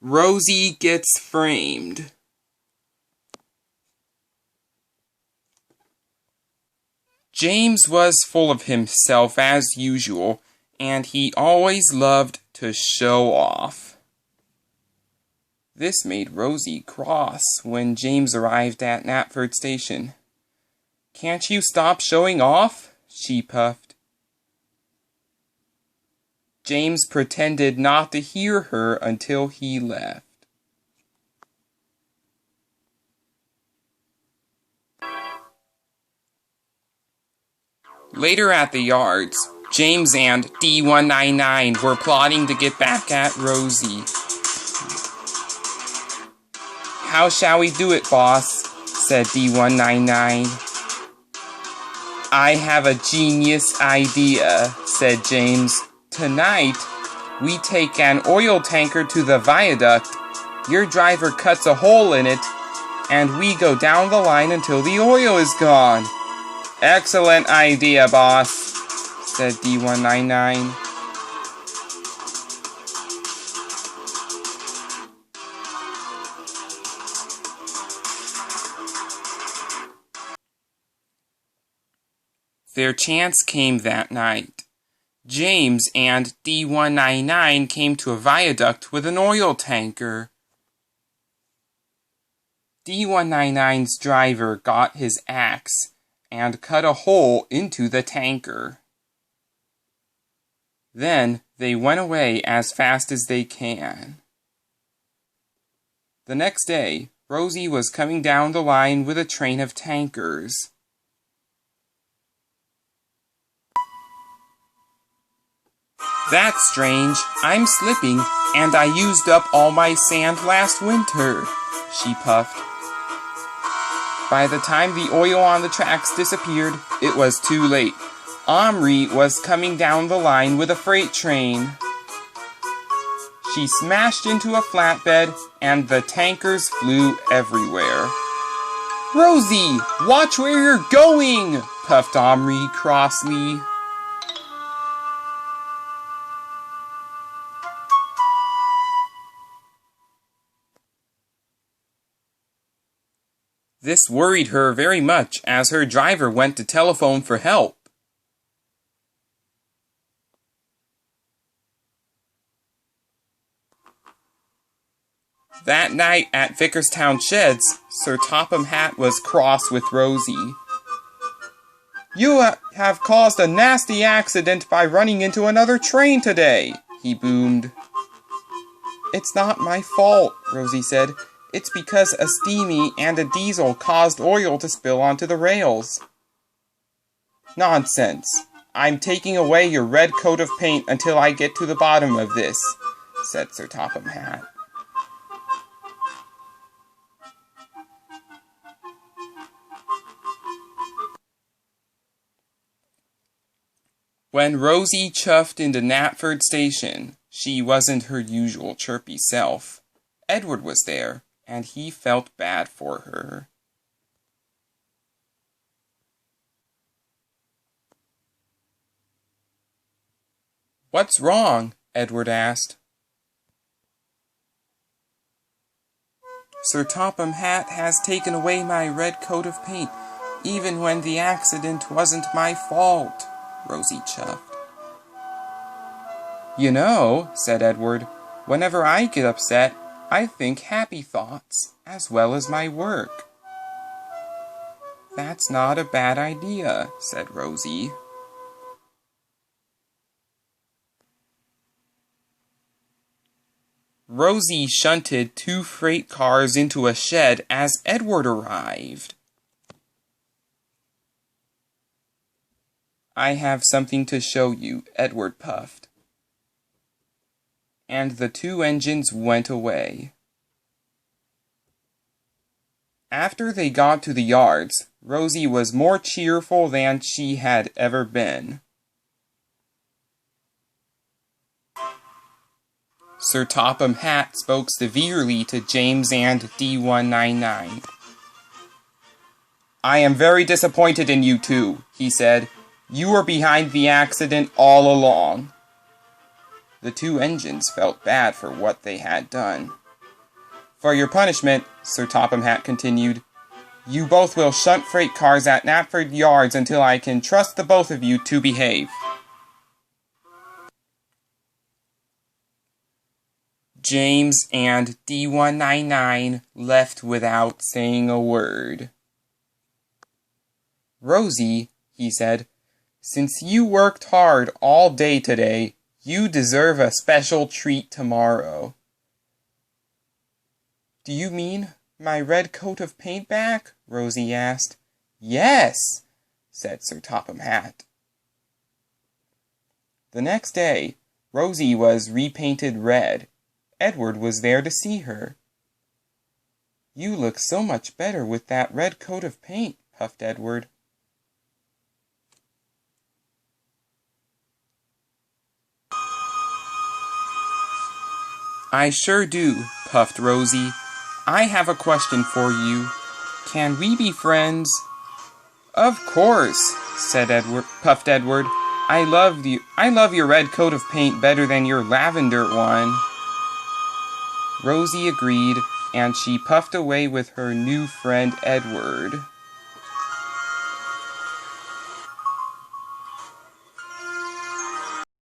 Rosie gets framed. James was full of himself as usual, and he always loved to show off. This made Rosie cross when James arrived at Knapford Station. "Can't you stop showing off?" she puffed. James pretended not to hear her until he left. Later at the yards, James and D199 were plotting to get back at Rosie. "How shall we do it, boss?" said D199. "I have a genius idea," said James. "Tonight, we take an oil tanker to the viaduct, your driver cuts a hole in it, and we go down the line until the oil is gone." "Excellent idea, boss," said D199. Their chance came that night. James and D199 came to a viaduct with an oil tanker. D199's driver got his axe and cut a hole into the tanker. Then they went away as fast as they can. The next day, Rosie was coming down the line with a train of tankers. "That's strange. I'm slipping, and I used up all my sand last winter," she puffed. By the time the oil on the tracks disappeared, it was too late. Omri was coming down the line with a freight train. She smashed into a flatbed, and the tankers flew everywhere. "Rosie, watch where you're going!" puffed Omri crossly. This worried her very much as her driver went to telephone for help. That night at Vickerstown Sheds, Sir Topham Hatt was cross with Rosie. "You have caused a nasty accident by running into another train today," he boomed. "It's not my fault," Rosie said. "It's because a steamy and a diesel caused oil to spill onto the rails." "Nonsense. I'm taking away your red coat of paint until I get to the bottom of this," said Sir Topham Hatt. When Rosie chuffed into Knapford Station, she wasn't her usual chirpy self. Edward was there, and he felt bad for her. "What's wrong?" Edward asked. "Sir Topham Hatt has taken away my red coat of paint, even when the accident wasn't my fault," Rosie chuffed. "You know," said Edward, "whenever I get upset, I think happy thoughts, as well as my work." "That's not a bad idea," said Rosie. Rosie shunted 2 freight cars into a shed as Edward arrived. "I have something to show you," Edward puffed. And the 2 engines went away. After they got to the yards, Rosie was more cheerful than she had ever been. Sir Topham Hatt spoke severely to James and D199. "I am very disappointed in you two," he said. "You were behind the accident all along." The 2 engines felt bad for what they had done. For your punishment, Sir Topham Hatt continued, you both will shunt freight cars at Knapford Yards until I can trust the both of you to behave. James and D199 left without saying a word. Rosie, he said, since you worked hard all day today, you deserve a special treat tomorrow. Do you mean my red coat of paint back? Rosie asked. Yes, said Sir Topham Hatt. The next day, Rosie was repainted red. Edward was there to see her. You look so much better with that red coat of paint, puffed Edward. I sure do, puffed Rosie. I have a question for you. Can we be friends? Of course, puffed Edward. I love your red coat of paint better than your lavender one. Rosie agreed, and she puffed away with her new friend Edward.